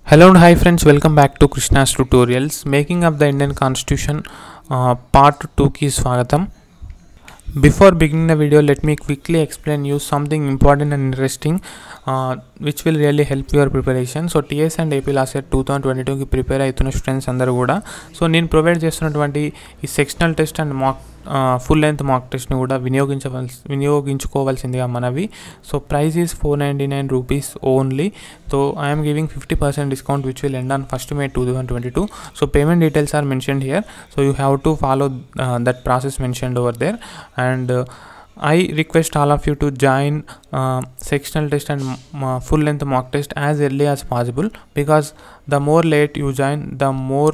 Hello and hi friends, welcome back to Krishna's Tutorials. Making of the Indian Constitution part 2 ki swagatam. Before beginning the video, let me quickly explain you something important and interesting which will really help your preparation. So TS and AP last year 2022 ki prepare aituన్న students అందరూ కూడా so నేను provide చేస్తున్నటువంటి ఈ sectional test and mock full length mock టెస్ట్ని కూడా వినియోగించుకోవాల్సిందిగా మనవి. So price is 499 rupees only. So I'm giving 50% discount which will end on 1st May 2022. So payment details are mentioned here. So you have to follow that process mentioned over there. And I request all of you to join sectional test and full length mock test as early as possible, because the more late you join, the more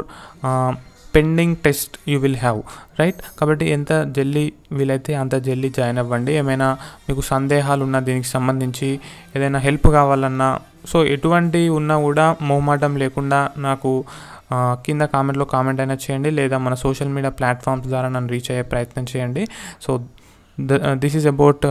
pending test you will have, right? కాబట్టి ఎంత జల్దీ వీలైతే అంత జల్దీ join అవ్వండి. ఏమైనా మీకు సందేహాలు ఉన్నా, దీనికి సంబంధించి ఏదైనా హెల్ప్ కావాలన్నా, సో ఎటువంటి ఉన్నా కూడా మొహమాటం లేకుండా నాకు కింద కామెంట్లో కామెంట్ అయినా చేయండి, లేదా మన సోషల్ మీడియా ప్లాట్ఫామ్స్ ద్వారా నన్ను రీచ్ అయ్యే ప్రయత్నం చేయండి. So this is about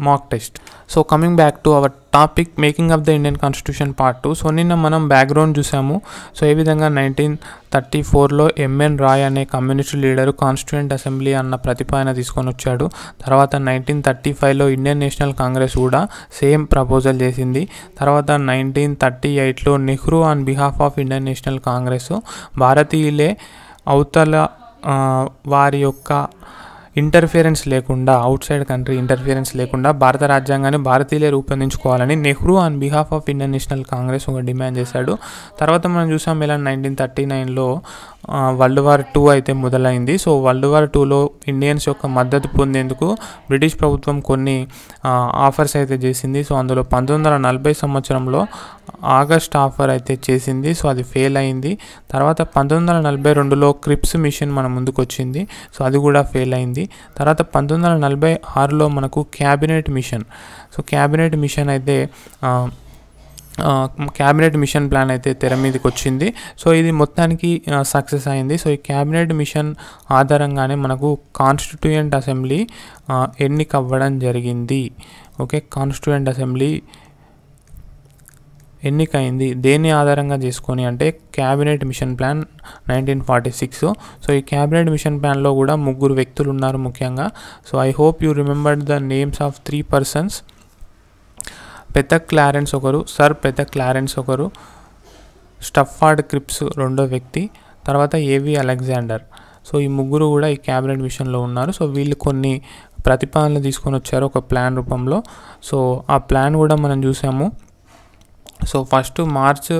mock test. So coming back to our topic, making of the Indian constitution part 2. So నిన్న మనం బ్యాక్గ్రౌండ్ చూసాము. సో ఏ విధంగా 1934లో ఎంఎన్ రాయ్ అనే కమ్యూనిస్ట్ లీడరు కాన్స్టిట్యూయెంట్ అసెంబ్లీ అన్న ప్రతిపాదన తీసుకొని వచ్చాడు. తర్వాత 1935లో ఇండియన్ నేషనల్ కాంగ్రెస్ కూడా సేమ్ ప్రపోజల్ చేసింది. తర్వాత 1938లో Nehru on behalf of Indian National Congress భారతీయులే అవతల వారి యొక్క ఇంటర్ఫియరెన్స్ లేకుండా, అవుట్ సైడ్ కంట్రీ ఇంటర్ఫియరెన్స్ లేకుండా భారత రాజ్యాంగాన్ని భారతీయులే రూపొందించుకోవాలని Nehru on behalf of Indian National Congress ఒక డిమాండ్ చేశాడు. తర్వాత మనం చూసాం ఇలా 1939లో వరల్డ్ వార్ 2 అయితే మొదలైంది. సో వరల్డ్ వార్ 2లో ఇండియన్స్ యొక్క మద్దతు పొందేందుకు బ్రిటిష్ ప్రభుత్వం కొన్ని ఆఫర్స్ అయితే చేసింది. సో అందులో 1940 సంవత్సరంలో ఆగస్ట్ ఆఫర్ అయితే చేసింది. సో అది ఫెయిల్ అయింది. తర్వాత 1942లో క్రిప్స్ మిషన్ మన ముందుకు వచ్చింది. సో అది కూడా ఫెయిల్ అయింది. తర్వాత 1946లో మనకు cabinet machine. So cabinet mission plan అయితే తెర మీదకి వచ్చింది. సో ఇది మొత్తానికి సక్సెస్ అయింది. సో ఈ క్యాబినెట్ మిషన్ ఆధారంగానే మనకు కాన్స్టిట్యూయెంట్ అసెంబ్లీ ఎన్నిక అవ్వడం జరిగింది. ఓకే, కాన్స్టిట్యూయెంట్ అసెంబ్లీ ఎన్నికైంది. దేన్ని ఆధారంగా చేసుకొని అంటే క్యాబినెట్ మిషన్ ప్లాన్ 1946. సో ఈ క్యాబినెట్ మిషన్ ప్లాన్లో కూడా 3 వ్యక్తులు ఉన్నారు ముఖ్యంగా. So I hope you remembered the names of 3 persons. Pethick Lawrence ఒకరు, సర్ పెథక్ క్లారెన్స్ ఒకరు, స్టఫార్డ్ క్రిప్స్ రెండో వ్యక్తి, తర్వాత ఏవి అలెగ్జాండర్. సో ఈ 3 కూడా ఈ క్యాబినెట్ మిషన్లో ఉన్నారు. సో వీళ్ళు కొన్ని ప్రతిపాదనలు తీసుకొని వచ్చారు ఒక ప్లాన్ రూపంలో. సో ఆ ప్లాన్ కూడా మనం చూసాము. సో ఫస్ట్ మార్చ్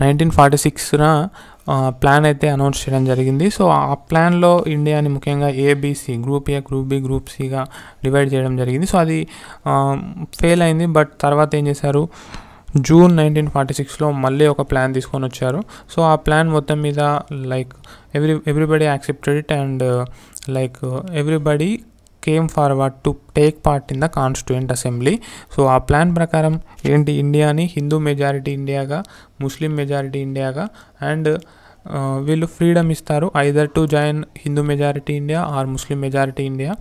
1946న ప్లాన్ అయితే అనౌన్స్ చేయడం జరిగింది. సో ఆ ప్లాన్లో ఇండియాని ముఖ్యంగా ABC, group A, group B, group సిగా డివైడ్ చేయడం జరిగింది. సో అది ఫెయిల్ అయింది. బట్ తర్వాత ఏం చేశారు, జూన్ 1946లో మళ్ళీ ఒక ప్లాన్ తీసుకొని వచ్చారు. సో ఆ ప్లాన్ మొత్తం మీద everybody accepted it and everybody came forward to take part in the constituent assembly. So ఆ ప్లాన్ ప్రకారం ఏంటి, ఇండియాని హిందూ మెజారిటీ ఇండియాగా, ముస్లిం మెజారిటీ ఇండియాగా అండ్ వీళ్ళు ఫ్రీడమ్ ఇస్తారు, either to join Hindu majority India or Muslim majority India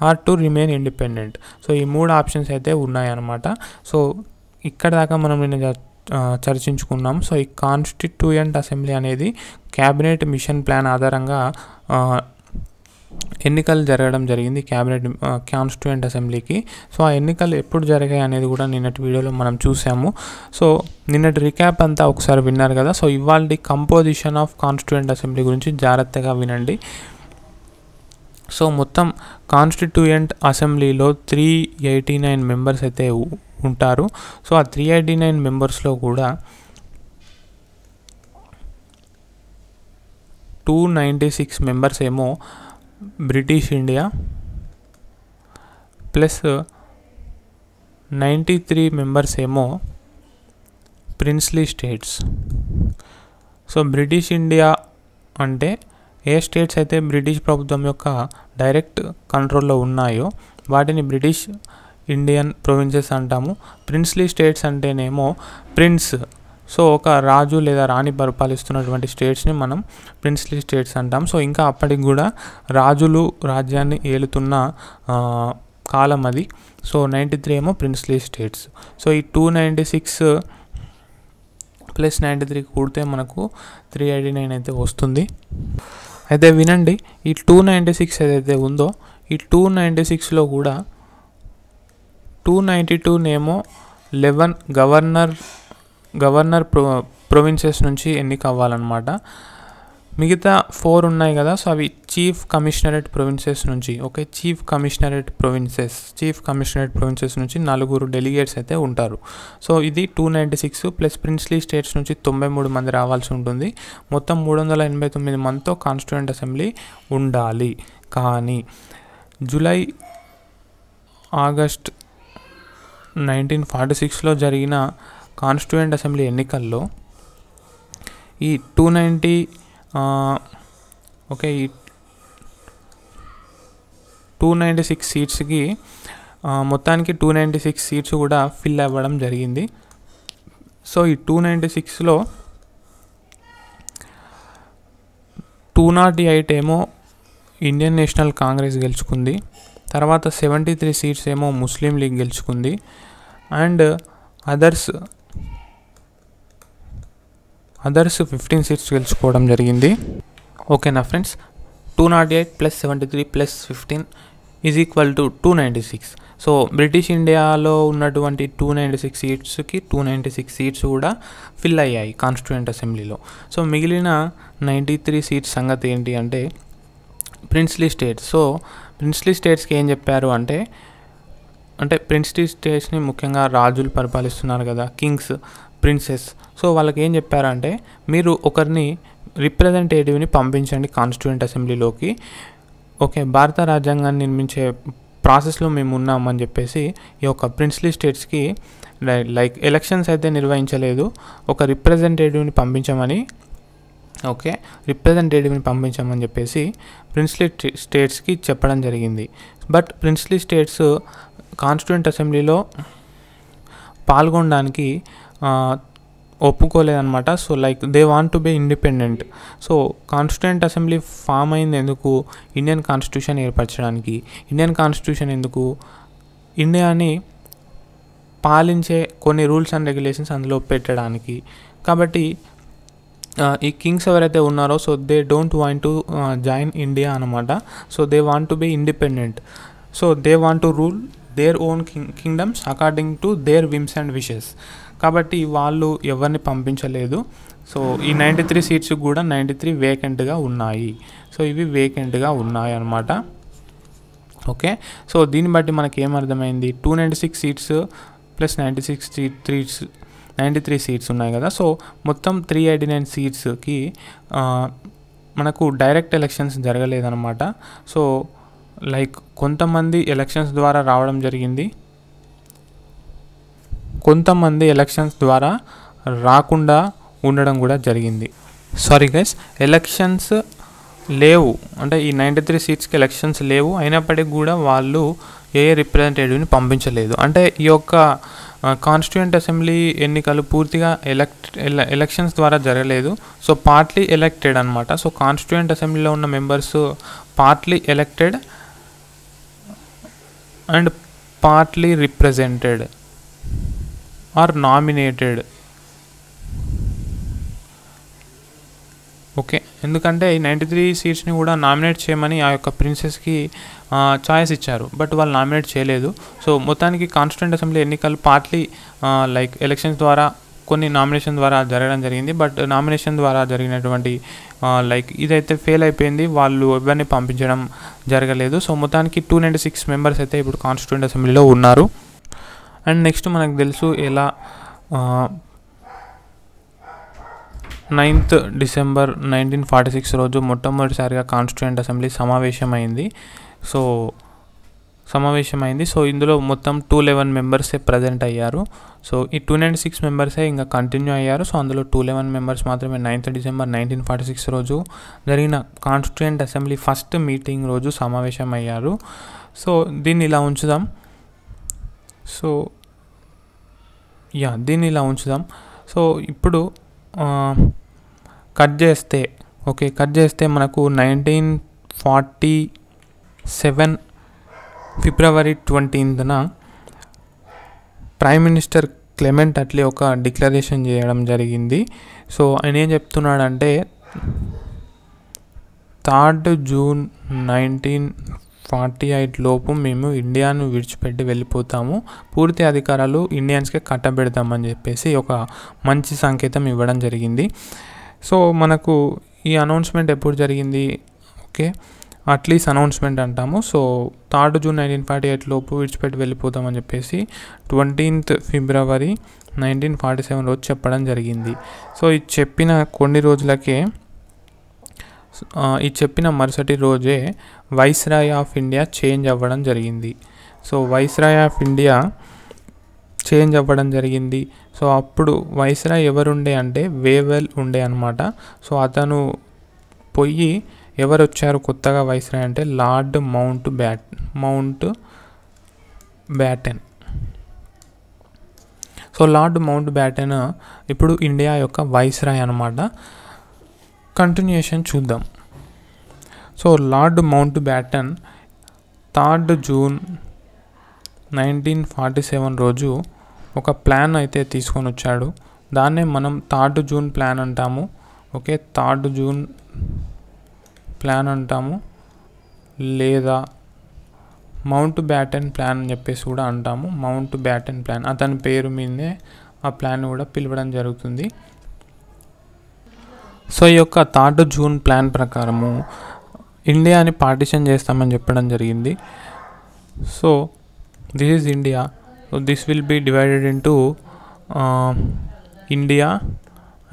or to remain independent. So ఈ 3 options అయితే ఉన్నాయన్నమాట. సో ఇక్కడ దాకా మనం నిన్న చర్చించుకున్నాం. సో ఈ కాన్స్టిట్యూయెంట్ అసెంబ్లీ అనేది క్యాబినెట్ మిషన్ ప్లాన్ ఆధారంగా ఎన్నికలు జరగడం జరిగింది కాన్స్టిట్యూయెంట్ అసెంబ్లీకి. సో ఆ ఎన్నికలు ఎప్పుడు జరిగాయి అనేది కూడా నిన్నటి వీడియోలో మనం చూసాము. సో నిన్నటి రికాప్ అంతా ఒకసారి విన్నారు కదా. సో ఇవాళ కంపోజిషన్ ఆఫ్ కాన్స్టిట్యూయెంట్ అసెంబ్లీ గురించి జాగ్రత్తగా వినండి. సో మొత్తం కాన్స్టిట్యూయెంట్ అసెంబ్లీలో 389 మెంబర్స్ అయితే ఉంటారు. సో ఆ 389 మెంబర్స్లో కూడా 296 మెంబర్స్ ఏమో బ్రిటిష్ ఇండియా ప్లస్ 93 మెంబర్స్ ఏమో princely states. So British India అంటే ఏ స్టేట్స్ అయితే బ్రిటిష్ ప్రభుత్వం యొక్క డైరెక్ట్ కంట్రోల్లో ఉన్నాయో వాటిని బ్రిటిష్ ఇండియన్ ప్రొవిన్సెస్ అంటాము. ప్రిన్స్లీ స్టేట్స్ అంటేనేమో ప్రిన్స్, సో ఒక రాజు లేదా రాణి పరిపాలిస్తున్నటువంటి స్టేట్స్ని మనం ప్రిన్స్లీ స్టేట్స్ అంటాం. సో ఇంకా అప్పటికి కూడా రాజులు రాజ్యాన్ని ఏలుతున్న కాలం అది. సో 93 ఏమో ప్రిన్స్లీ స్టేట్స్. సో ఈ 296 ప్లస్ 93 కూడితే మనకు 389 అయితే వస్తుంది. అయితే వినండి, ఈ 296 ఏదైతే ఉందో ఈ 296లో కూడా 292 నేమో 11 గవర్నర్ ప్రొవిన్సెస్ నుంచి ఎన్నిక అవ్వాలన్నమాట. మిగతా 4 ఉన్నాయి కదా, సో అవి చీఫ్ కమిషనరేట్ ప్రొవిన్సెస్ నుంచి. ఓకే, చీఫ్ కమిషనరేట్ ప్రొవిన్సెస్ నుంచి 4 డెలిగేట్స్ అయితే ఉంటారు. సో ఇది 296 ప్లస్ ప్రిన్స్లీ స్టేట్స్ నుంచి 93 మంది రావాల్సి ఉంటుంది. మొత్తం 389 మందితో కాన్స్టిట్యూయెంట్ అసెంబ్లీ ఉండాలి. కానీ జూలై ఆగస్ట్ 1946లో జరిగిన కాన్స్టిట్యూయెంట్ అసెంబ్లీ ఎన్నికల్లో ఈ 296 సీట్స్కి మొత్తానికి 296 సీట్స్ కూడా ఫిల్ అవ్వడం జరిగింది. సో ఈ 296లో 208 ఏమో ఇండియన్ నేషనల్ కాంగ్రెస్ గెలుచుకుంది. తర్వాత 73 సీట్స్ ఏమో ముస్లిం లీగ్ గెలుచుకుంది. అండ్ అదర్స్ 15 సీట్స్ గెలుచుకోవడం జరిగింది. ఓకేనా friends, 208 plus 73 plus 15 is equal to 296. So British ఇండియాలో ఉన్నటువంటి 296 సీట్స్కి 296 సీట్స్ కూడా ఫిల్ అయ్యాయి కాన్స్టిట్యూయెంట్ అసెంబ్లీలో. సో మిగిలిన 93 సీట్స్ సంగతి ఏంటి అంటే ప్రిన్స్లీ స్టేట్స్. సో ప్రిన్స్లీ స్టేట్స్కి ఏం చెప్పారు అంటే ప్రిన్స్లీ స్టేట్స్ని ముఖ్యంగా రాజులు పరిపాలిస్తున్నారు కదా, కింగ్స్, ప్రిన్సెస్. సో వాళ్ళకి ఏం చెప్పారంటే మీరు ఒకరిని రిప్రజెంటేటివ్ని పంపించండి కాన్స్టిట్యూయెంట్ అసెంబ్లీలోకి. ఓకే, భారత రాజ్యాంగాన్ని నిర్మించే ప్రాసెస్లో మేము ఉన్నామని చెప్పేసి ఈ యొక్క ప్రిన్స్లీ స్టేట్స్కి లైక్ ఎలక్షన్స్ అయితే నిర్వహించలేదు, ఒక రిప్రజెంటేటివ్ని పంపించమని చెప్పేసి ప్రిన్స్లీ స్టేట్స్కి చెప్పడం జరిగింది. బట్ ప్రిన్స్లీ స్టేట్స్ కాన్స్టిట్యూయెంట్ అసెంబ్లీలో పాల్గొనడానికి ఒప్పుకోలేదన్నమాట. So like they want to be independent. So constituent assembly form అయింది ఎందుకు? ఇండియన్ కాన్స్టిట్యూషన్ ఏర్పరచడానికి. ఇండియన్ కాన్స్టిట్యూషన్ ఎందుకు? ఇండియాని పాలించే కొన్ని రూల్స్ అండ్ రెగ్యులేషన్స్ అందులో పెట్టడానికి. కాబట్టి ఈ కింగ్స్ ఎవరైతే ఉన్నారో so they don't want to join India అనమాట. So they want to be independent. So they want to rule their own kingdoms according to their whims and wishes. కాబట్టి వాళ్ళు ఎవరిని పంపించలేదు. సో ఈ 93 సీట్స్ కూడా 93 వేకెంట్గా ఉన్నాయి. సో ఇవి వేకెంట్గా ఉన్నాయి అన్నమాట. ఓకే, సో దీన్ని బట్టి మనకి ఏమర్థమైంది? 296 సీట్స్ ప్లస్ 93 సీట్స్ ఉన్నాయి కదా. సో మొత్తం 389 సీట్స్కి మనకు డైరెక్ట్ ఎలక్షన్స్ జరగలేదన్నమాట. సో లైక్ కొంతమంది ఎలక్షన్స్ ద్వారా రావడం జరిగింది, కొంతమంది ఎలక్షన్స్ ద్వారా రాకుండా ఉండడం కూడా జరిగింది. సారీ గైస్, ఎలక్షన్స్ లేవు అంటే ఈ 93 సీట్స్కి ఎలక్షన్స్ లేవు, అయినప్పటికీ కూడా వాళ్ళు ఏ రిప్రజెంటేటివ్ని పంపించలేదు. అంటే ఈ యొక్క కాన్స్టిట్యూయెంట్ అసెంబ్లీ ఎన్నికలు పూర్తిగా ఎలక్షన్స్ ద్వారా జరగలేదు. సో పార్ట్లీ ఎలక్టెడ్ అనమాట. సో కాన్స్టిట్యూయెంట్ అసెంబ్లీలో ఉన్న members partly elected and partly represented or nominated. Okay, ఎందుకంటే ఈ 93 సీట్స్ని కూడా నామినేట్ చేయమని ఆ యొక్క ప్రిన్సెస్కి చాయిస్ ఇచ్చారు, బట్ వాళ్ళు నామినేట్ చేయలేదు. సో మొత్తానికి కాన్స్టిట్యూయెంట్ అసెంబ్లీ ఎన్నికలు పార్ట్లీ లైక్ ఎలక్షన్స్ ద్వారా కొన్ని నామినేషన్ ద్వారా జరగడం జరిగింది. బట్ నామినేషన్ ద్వారా జరిగినటువంటి లైక్ ఇదైతే ఫెయిల్ అయిపోయింది, వాళ్ళు ఎవరిని పంపించడం జరగలేదు. సో మొత్తానికి 296 మెంబర్స్ అయితే ఇప్పుడు కాన్స్టిట్యూయెంట్ అసెంబ్లీలో ఉన్నారు. అండ్ నెక్స్ట్ మనకు తెలుసు ఎలా 9th డిసెంబర్ 1946 రోజు మొట్టమొదటిసారిగా కాన్స్టిట్యూయెంట్ అసెంబ్లీ సమావేశమైంది. సో ఇందులో మొత్తం 211 మెంబర్సే ప్రజెంట్ అయ్యారు. సో ఈ 296 మెంబర్సే ఇంకా కంటిన్యూ అయ్యారు. సో అందులో 211 మెంబర్స్ మాత్రమే 9th డిసెంబర్ 1946 రోజు జరిగిన కాన్స్టిట్యూయెంట్ అసెంబ్లీ ఫస్ట్ మీటింగ్ రోజు సమావేశం అయ్యారు. సో దీన్ని ఇలా ఉంచుదాం. సో ఇప్పుడు కట్ చేస్తే మనకు 1947 ఫిబ్రవరి 20న ప్రైమ్ మినిస్టర్ క్లెమెంట్ అట్లీ ఒక డిక్లరేషన్ చేయడం జరిగింది. సో ఆయన ఏం చెప్తున్నాడంటే 3 జూన్ 1948 లోపు మేము ఇండియాను విడిచిపెట్టి వెళ్ళిపోతాము, పూర్తి అధికారాలు ఇండియన్స్కే కట్టబెడతామని చెప్పేసి ఒక మంచి సంకేతం ఇవ్వడం జరిగింది. సో మనకు ఈ అనౌన్స్మెంట్ ఎప్పుడు జరిగింది? ఓకే, అట్లీస్ట్ అనౌన్స్మెంట్ అంటాము. సో 3 జూన్ 1948 లోపు విడిచిపెట్టి వెళ్ళిపోతామని చెప్పేసి 20th ఫిబ్రవరి 1947 రోజు చెప్పడం జరిగింది. సో ఇది చెప్పిన కొన్ని రోజులకే ఈ చెప్పిన మరుసటి రోజే వైస్రాయ్ ఆఫ్ ఇండియా చేంజ్ అవ్వడం జరిగింది. So viceroy of India change అవ్వడం జరిగింది. సో అప్పుడు వైస్రాయ్ ఎవరుండే అంటే వేవెల్ ఉండే అనమాట. సో అతను పోయి ఎవరు వచ్చారు కొత్తగా వైస్రాయ్ అంటే lord mount baton. So lord mount baton ఇప్పుడు ఇండియా యొక్క వైస్రాయ్ అనమాట. కంటిన్యూషన్ చూద్దాం. So lord mount baton 3 June 1947 రోజు ఒక ప్లాన్ అయితే తీసుకొని వచ్చాడు. దాన్నే మనం 3 జూన్ ప్లాన్ అంటాము. ఓకే, 3 జూన్ ప్లాన్ అంటాము, లేదా మౌంట్ బ్యాటన్ ప్లాన్ అని చెప్పేసి కూడా అంటాము. మౌంట్ బ్యాటన్ ప్లాన్ అతని పేరు మీదే ఆ ప్లాన్ కూడా పిలవడం జరుగుతుంది. సో ఈ యొక్క 3 జూన్ ప్లాన్ ప్రకారము ఇండియాని పార్టిషన్ చేస్తామని చెప్పడం జరిగింది. So this is India. So this will be divided into India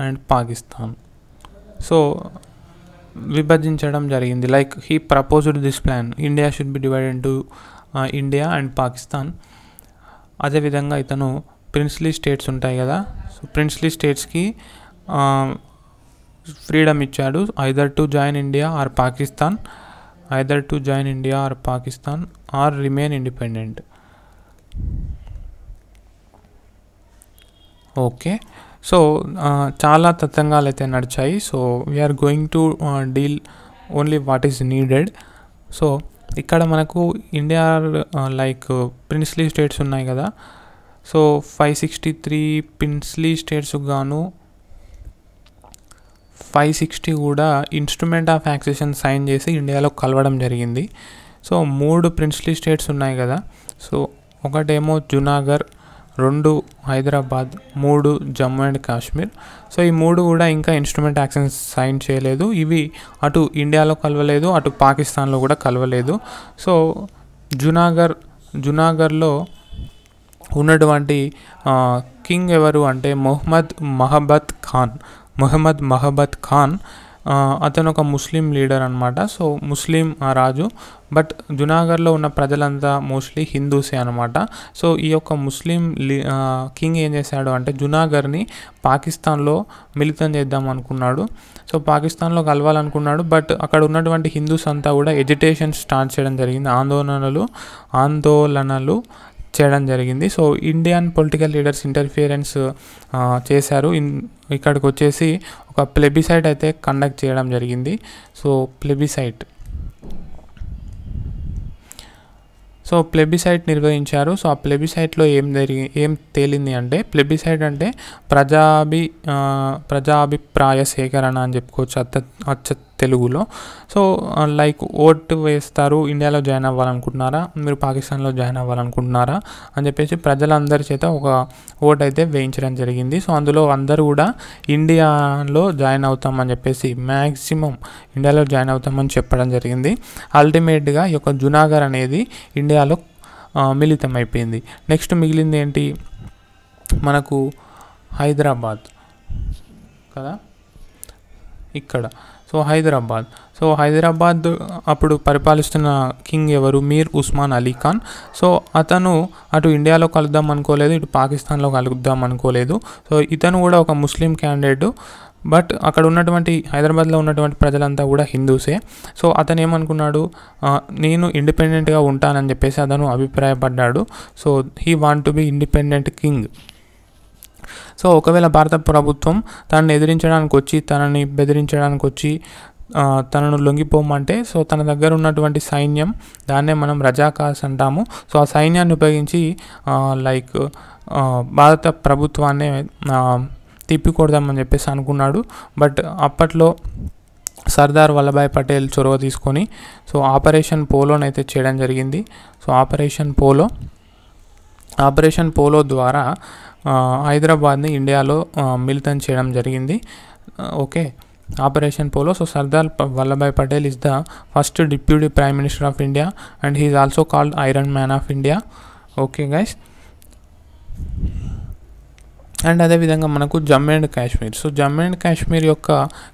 and Pakistan. So విభజించడం జరిగింది. Like he proposed this plan, India should be divided into India and Pakistan. అదేవిధంగా ఇతను ప్రిన్స్లీ స్టేట్స్ ఉంటాయి కదా, సో ప్రిన్స్లీ స్టేట్స్కి ఫ్రీడమ్ ఇచ్చాడు. Either to join India or Pakistan or remain independent. Okay, so చాలా తతంగాలు అయితే నడిచాయి. So we're going to deal only what is needed. So ఇక్కడ మనకు ఇండియా లైక్ ప్రిన్స్లీ స్టేట్స్ ఉన్నాయి కదా. సో 563 ప్రిన్స్లీ స్టేట్స్ గాను 560 కూడా ఇన్స్ట్రుమెంట్ ఆఫ్ యాక్సెషన్ సైన్ చేసి ఇండియాలో కలవడం జరిగింది. సో 3 ప్రిన్స్లీ స్టేట్స్ ఉన్నాయి కదా. సో ఒకటేమో జునాగర్, 2 హైదరాబాద్, 3 జమ్మూ అండ్ కాశ్మీర్. సో ఈ 3 కూడా ఇంకా ఇన్స్ట్రుమెంట్ యాక్షన్ సైన్ చేయలేదు. ఇవి అటు ఇండియాలో కలవలేదు, అటు పాకిస్తాన్లో కూడా కలవలేదు. సో జునాగర్లో ఉన్నటువంటి కింగ్ ఎవరు అంటే మొహమ్మద్ మహబత్ ఖాన్. అతను ఒక ముస్లిం లీడర్ అనమాట. సో ముస్లిం రాజు, బట్ జునాగర్లో ఉన్న ప్రజలంతా మోస్ట్లీ హిందూసే అనమాట. సో ఈ యొక్క ముస్లిం కింగ్ ఏం చేశాడు అంటే జునాగర్ని పాకిస్తాన్లో మిళితం చేద్దాం అనుకున్నాడు. సో పాకిస్తాన్లో కలవాలనుకున్నాడు, బట్ అక్కడ ఉన్నటువంటి హిందూస్ అంతా కూడా ఎజిటేషన్ స్టార్ట్ చేయడం జరిగింది, ఆందోళనలు చేయడం జరిగింది. So Indian political leaders interference చేశారు. ఇక్కడికి వచ్చేసి ఒక ప్లెబిసైట్ అయితే కండక్ట్ చేయడం జరిగింది. సో ప్లెబిసైట్ నిర్వహించారు. సో ఆ ప్లెబిసైట్లో ఏం తేలింది అంటే, ప్లెబిసైట్ అంటే ప్రజాభిప్రాయ సేకరణ అని చెప్పుకోవచ్చు అచ్చ తెలుగులో. సో లైక్ ఓటు వేస్తారు, ఇండియాలో జాయిన్ అవ్వాలనుకుంటున్నారా, మీరు పాకిస్తాన్లో జాయిన్ అవ్వాలనుకుంటున్నారా అని చెప్పేసి ప్రజలందరి చేత ఒక ఓటు అయితే వేయించడం జరిగింది. సో అందులో అందరూ కూడా ఇండియాలో జాయిన్ అవుతామని చెప్పేసి మ్యాక్సిమం ఇండియాలో జాయిన్ అవుతామని చెప్పడం జరిగింది. అల్టిమేట్గా ఈ యొక్క జునాగర్ అనేది ఇండియాలో మిళితం అయిపోయింది. నెక్స్ట్ మిగిలింది ఏంటి మనకు, హైదరాబాద్ కదా ఇక్కడ. సో హైదరాబాద్ అప్పుడు పరిపాలిస్తున్న కింగ్ ఎవరు, మీర్ ఉస్మాన్ అలీ ఖాన్. సో అతను అటు ఇండియాలో కలుద్దాం అనుకోలేదు, ఇటు పాకిస్తాన్లో కలుద్దాం అనుకోలేదు. సో ఇతను కూడా ఒక ముస్లిం క్యాండిడేట్, బట్ అక్కడ ఉన్నటువంటి హైదరాబాద్లో ఉన్నటువంటి ప్రజలంతా కూడా హిందూసే. సో అతను ఏమనుకున్నాడు, నేను ఇండిపెండెంట్గా ఉంటానని చెప్పేసి అతను అభిప్రాయపడ్డాడు. So he want to be independent king. So ఒకవేళ భారత ప్రభుత్వం తనని ఎదిరించడానికి వచ్చి, తనని బెదిరించడానికి వచ్చి తనను లొంగిపోమంటే సో తన దగ్గర ఉన్నటువంటి సైన్యం, దాన్నే మనం రజాకార్స్ అంటాము. సో ఆ సైన్యాన్ని ఉపయోగించి లైక్ భారత ప్రభుత్వాన్ని తిప్పికొడదామని చెప్పేసి అనుకున్నాడు. బట్ అప్పట్లో సర్దార్ వల్లభాయ్ పటేల్ చొరవ తీసుకొని సో ఆపరేషన్ పోలోనైతే చేయడం జరిగింది. సో ఆపరేషన్ పోలో ద్వారా హైదరాబాద్ని ఇండియాలో మిళితం చేయడం జరిగింది. Okay, operation polo. So Sardar Vallabhbhai Patel is the first deputy prime minister of India and he is also called iron man of India. Okay guys, and అదేవిధంగా మనకు Jammu and Kashmir. So Jammu and Kashmir యొక్క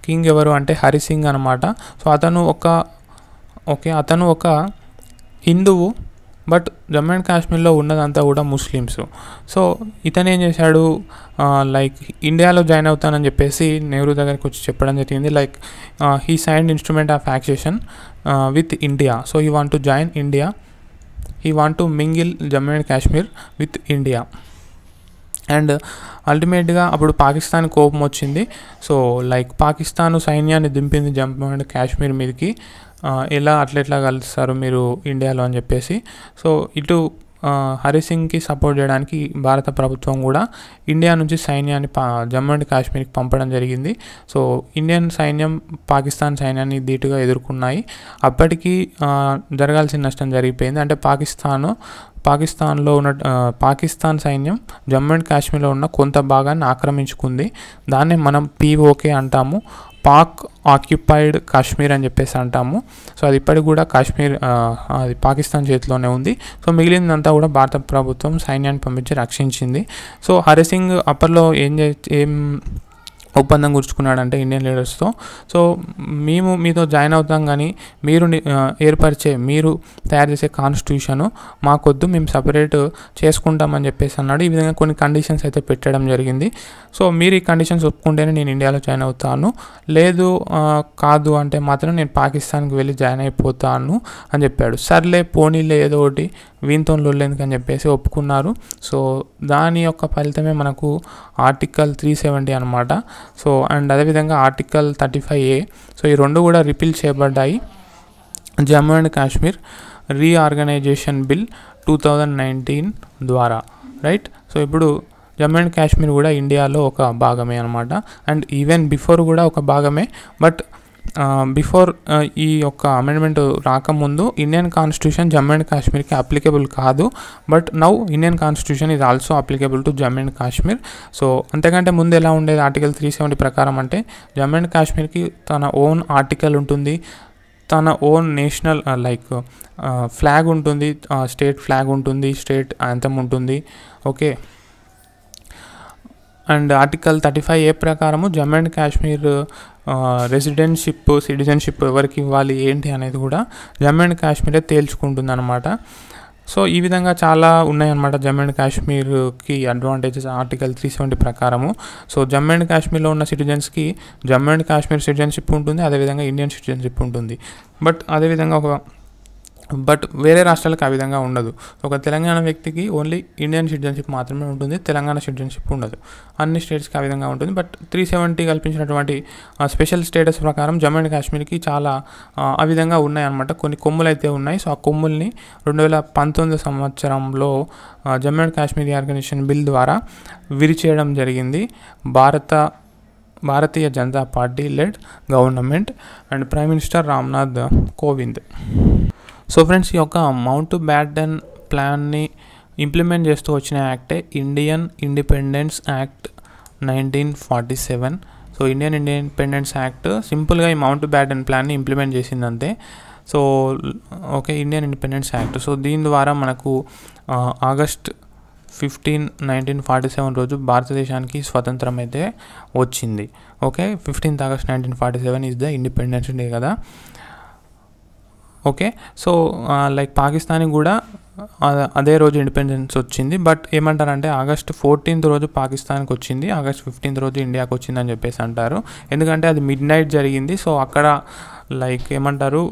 కింగ్ ఎవరు అంటే హరి సింగ్ అనమాట. సో అతను ఒక హిందువు, బట్ జమ్మూ అండ్ కాశ్మీర్లో ఉన్నదంతా కూడా ముస్లిమ్స్. సో ఇతను ఏం చేశాడు, లైక్ ఇండియాలో జాయిన్ అవుతానని చెప్పేసి నెహ్రూ దగ్గరికి వచ్చి చెప్పడం జరిగింది. Like he signed instrument of accession with India. So he want to join India, he want to mingle Jammu and Kashmir with India. And అల్టిమేట్గా అప్పుడు పాకిస్తాన్ కోపం వచ్చింది. సో లైక్ పాకిస్తాన్ సైన్యాన్ని దింపింది జమ్మూ అండ్ కాశ్మీర్ మీదకి. ఎలా అట్లెట్లా కలుస్తారు మీరు ఇండియాలో అని చెప్పేసి. సో ఇటు హరి సింగ్కి సపోర్ట్ చేయడానికి భారత ప్రభుత్వం కూడా ఇండియా నుంచి సైన్యాన్ని జమ్మూ అండ్ కాశ్మీర్కి పంపడం జరిగింది. సో ఇండియన్ సైన్యం పాకిస్తాన్ సైన్యాన్ని ధీటుగా ఎదుర్కొన్నాయి. అప్పటికి జరగాల్సిన నష్టం జరిగిపోయింది. అంటే పాకిస్తాన్లో ఉన్న పాకిస్తాన్ సైన్యం జమ్మూ అండ్ కాశ్మీర్లో ఉన్న కొంత భాగాన్ని ఆక్రమించుకుంది. దాన్నే మనం POK అంటాము, పాక్ ఆక్యుపైడ్ కాశ్మీర్ అని చెప్పేసి అంటాము. సో అది ఇప్పటికి కూడా కాశ్మీర్ అది పాకిస్తాన్ చేతిలోనే ఉంది. సో మిగిలిందంతా కూడా భారత ప్రభుత్వం సైన్యాన్ని పంపించి రక్షించింది. సో హరి సింగ్ అప్పట్లో ఏం ఒప్పందం కూర్చుకున్నాడంటే ఇండియన్ లీడర్స్తో, సో మేము మీతో జాయిన్ అవుతాం కానీ మీరు తయారు చేసే కాన్స్టిట్యూషను మాకొద్దు, మేము సపరేట్ చేసుకుంటామని చెప్పేసి అన్నాడు. ఈ విధంగా కొన్ని కండిషన్స్ అయితే పెట్టడం జరిగింది. సో మీరు ఈ కండిషన్స్ ఒప్పుకుంటేనే నేను ఇండియాలో జాయిన్ అవుతాను, లేదు కాదు అంటే మాత్రం నేను పాకిస్తాన్కి వెళ్ళి జాయిన్ అయిపోతాను అని చెప్పాడు. సర్లే పోనీలే ఏదో ఒకటి వీంతో లొల్లేందుకు అని చెప్పేసి ఒప్పుకున్నారు. సో దాని యొక్క ఫలితమే మనకు ఆర్టికల్ 370 అనమాట. సో అండ్ అదేవిధంగా ఆర్టికల్ 35A. సో ఈ రెండు కూడా రిపీల్ చేయబడ్డాయి. Jammu and Kashmir reorganisation bill 2019 ద్వారా, రైట్. సో ఇప్పుడు జమ్మూ అండ్ కాశ్మీర్ కూడా ఇండియాలో ఒక భాగమే అనమాట. అండ్ ఈవెన్ బిఫోర్ కూడా ఒక భాగమే. బట్ బిఫోర్ ఈ యొక్క అమెండ్మెంట్ రాకముందు ఇండియన్ కాన్స్టిట్యూషన్ జమ్మూ అండ్ కాశ్మీర్కి అప్లికేబుల్ కాదు. But now Indian constitution is also applicable to Jammu and Kashmir. So అంతకంటే ముందు ఎలా ఉండేది ఆర్టికల్ 370 ప్రకారం అంటే జమ్మూ అండ్ కాశ్మీర్కి తన ఓన్ ఆర్టికల్ ఉంటుంది, తన ఓన్ నేషనల్ లైక్ ఫ్లాగ్ ఉంటుంది, స్టేట్ ఫ్లాగ్ ఉంటుంది, స్టేట్ యాంథమ్ ఉంటుంది. ఓకే, అండ్ ఆర్టికల్ 35A ప్రకారము జమ్మూ అండ్ కాశ్మీర్ సిటిజన్షిప్ ఎవరికి ఇవ్వాలి ఏంటి అనేది కూడా జమ్మూ అండ్ కాశ్మీరే తేల్చుకుంటుంది అనమాట. సో ఈ విధంగా చాలా ఉన్నాయన్నమాట జమ్మూ అండ్ కాశ్మీర్కి అడ్వాంటేజెస్ ఆర్టికల్ 370 ప్రకారము. సో జమ్మూ అండ్ కాశ్మీర్లో ఉన్న సిటిజన్స్కి జమ్మూ అండ్ కాశ్మీర్ సిటిజన్షిప్ ఉంటుంది, అదేవిధంగా ఇండియన్ సిటిజన్షిప్ ఉంటుంది. బట్ వేరే రాష్ట్రాలకు ఆ విధంగా ఉండదు. ఒక తెలంగాణ వ్యక్తికి ఓన్లీ ఇండియన్ సిటిజన్షిప్ మాత్రమే ఉంటుంది, తెలంగాణ సిటిజన్షిప్ ఉండదు. అన్ని స్టేట్స్కి ఆ విధంగా ఉంటుంది. బట్ 370 కల్పించినటువంటి స్పెషల్ స్టేటస్ ప్రకారం జమ్మూ అండ్ కాశ్మీర్కి చాలా ఆ విధంగా ఉన్నాయన్నమాట. కొన్ని కొమ్ములు అయితే ఉన్నాయి. సో ఆ కొమ్ముల్ని 2019 సంవత్సరంలో Jammu and Kashmir organisation bill ద్వారా విరిచేయడం జరిగింది. Bharatiya Janata Party led government and prime minister Ramnath Kovind. So friends, ఈ యొక్క మౌంట్ బ్యాటన్ ప్లాన్ని ఇంప్లిమెంట్ చేస్తూ వచ్చిన యాక్టే Indian Independence Act 1947. So Indian Independence Act సింపుల్గా ఈ మౌంట్ బ్యాటన్ ప్లాన్ని ఇంప్లిమెంట్ చేసిందంతే. So okay, Indian Independence Act. So దీని ద్వారా మనకు ఆగస్ట్ 15, 1947 రోజు భారతదేశానికి స్వతంత్రం అయితే వచ్చింది. Okay, 15th August 1947 is the independence day కదా. ఓకే, సో లైక్ పాకిస్తాన్కి కూడా అదే రోజు ఇండిపెండెన్స్ వచ్చింది. బట్ ఏమంటారంటే ఆగస్ట్ 14th రోజు పాకిస్తాన్కి వచ్చింది, ఆగస్ట్ 15th రోజు ఇండియాకి వచ్చింది అని చెప్పేసి అంటారు. ఎందుకంటే అది మిడ్ నైట్ జరిగింది. సో అక్కడ లైక్ ఏమంటారు,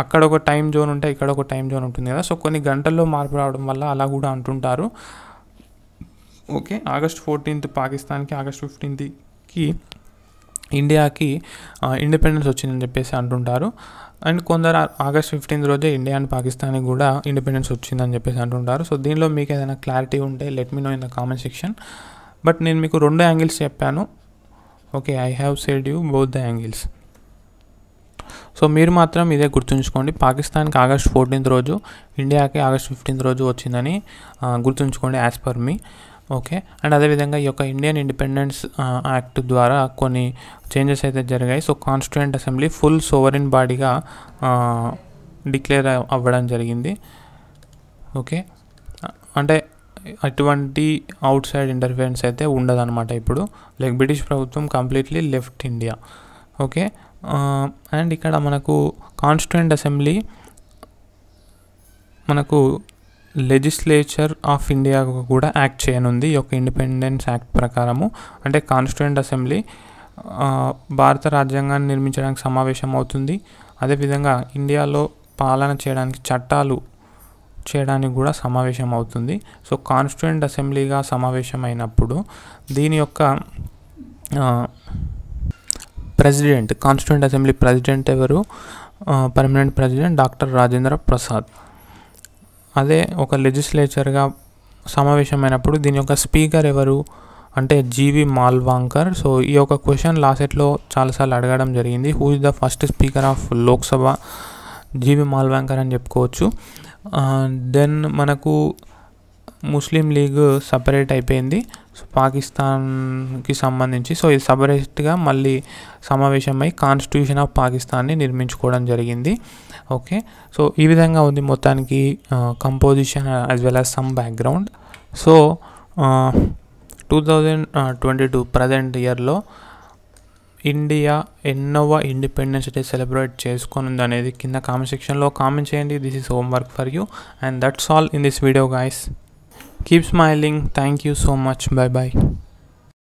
అక్కడ ఒక టైం జోన్ ఉంటే ఇక్కడ ఒక టైం జోన్ ఉంటుంది కదా. సో కొన్ని గంటల్లో మార్పు రావడం వల్ల అలా కూడా అంటుంటారు. ఓకే, ఆగస్ట్ 14th పాకిస్తాన్కి, ఆగస్ట్ 15th ఇండియాకి ఇండిపెండెన్స్ వచ్చిందని చెప్పేసి అంటుంటారు. అండ్ కొందరు ఆగస్ట్ 15 రోజే ఇండియా అండ్ పాకిస్తాన్కి కూడా ఇండిపెండెన్స్ వచ్చిందని చెప్పేసి అంటుంటారు. సో దీనిలో మీకు ఏదైనా క్లారిటీ ఉంటే let me know in the comment section. But నేను మీకు 2 యాంగిల్స్ చెప్పాను. Okay, I have said you both the angles. So మీరు మాత్రం ఇదే గుర్తుంచుకోండి, పాకిస్తాన్కి ఆగస్ట్ 14 రోజు, ఇండియాకి ఆగస్ట్ 15 రోజు వచ్చిందని గుర్తుంచుకోండి as per me. Okay, and అదేవిధంగా ఈ యొక్క ఇండియన్ ఇండిపెండెన్స్ యాక్ట్ ద్వారా కొన్ని చేంజెస్ అయితే జరిగాయి. So constituent assembly full sovereign బాడీగా డిక్లేర్ అవ్వడం జరిగింది. ఓకే, అంటే అటువంటి అవుట్ సైడ్ ఇంటర్ఫిరెన్స్ అయితే ఉండదన్నమాట ఇప్పుడు. లైక్ బ్రిటిష్ ప్రభుత్వం completely left India. Okay, and ఇక్కడ మనకు కాన్స్టిట్యూయెంట్ అసెంబ్లీ మనకు లెజిస్లేచర్ ఆఫ్ ఇండియా కూడా యాక్ట్ చేయనుంది ఈ యొక్క ఇండిపెండెన్స్ యాక్ట్ ప్రకారము. అంటే కాన్స్టిట్యూయెంట్ అసెంబ్లీ భారత రాజ్యాంగాన్ని నిర్మించడానికి సమావేశం అవుతుంది. అదేవిధంగా ఇండియాలో పాలన చేయడానికి చట్టాలు చేయడానికి కూడా సమావేశం అవుతుంది. సో కాన్స్టిట్యూయెంట్ అసెంబ్లీగా సమావేశం అయినప్పుడు దీని యొక్క ప్రెసిడెంట్, కాన్స్టిట్యూయెంట్ అసెంబ్లీ ప్రెసిడెంట్ ఎవరు? Permanent president doctor Rajendra Prasad. అదే ఒక లెజిస్లేచర్గా సమావేశమైనప్పుడు దీని యొక్క స్పీకర్ ఎవరు అంటే జీవి మాల్వాంకర్. సో ఈ యొక్క క్వశ్చన్ లాస్ట్ సెట్లో చాలాసార్లు అడగడం జరిగింది. Who is the first speaker of Lok Sabha? జీవి మాల్వాంకర్ అని చెప్పుకోవచ్చు. దెన్ మనకు ముస్లిం లీగ్ సపరేట్ అయిపోయింది పాకిస్తాన్కి సంబంధించి. సో ఇది సపరేట్గా మళ్ళీ సమావేశమై కాన్స్టిట్యూషన్ ఆఫ్ పాకిస్తాన్ని నిర్మించుకోవడం జరిగింది. ఓకే, సో ఈ విధంగా ఉంది మొత్తానికి composition as well as some background. So 2022 present ఇయర్లో ఇండియా ఎన్నోవ ఇండిపెండెన్స్ డే సెలబ్రేట్ చేసుకుని అనేది కింద కామెంట్ సెక్షన్లో కామెంట్ చేయండి. This is homework for you and that's all in this video guys. Keep smiling. Thank you so much. Bye bye.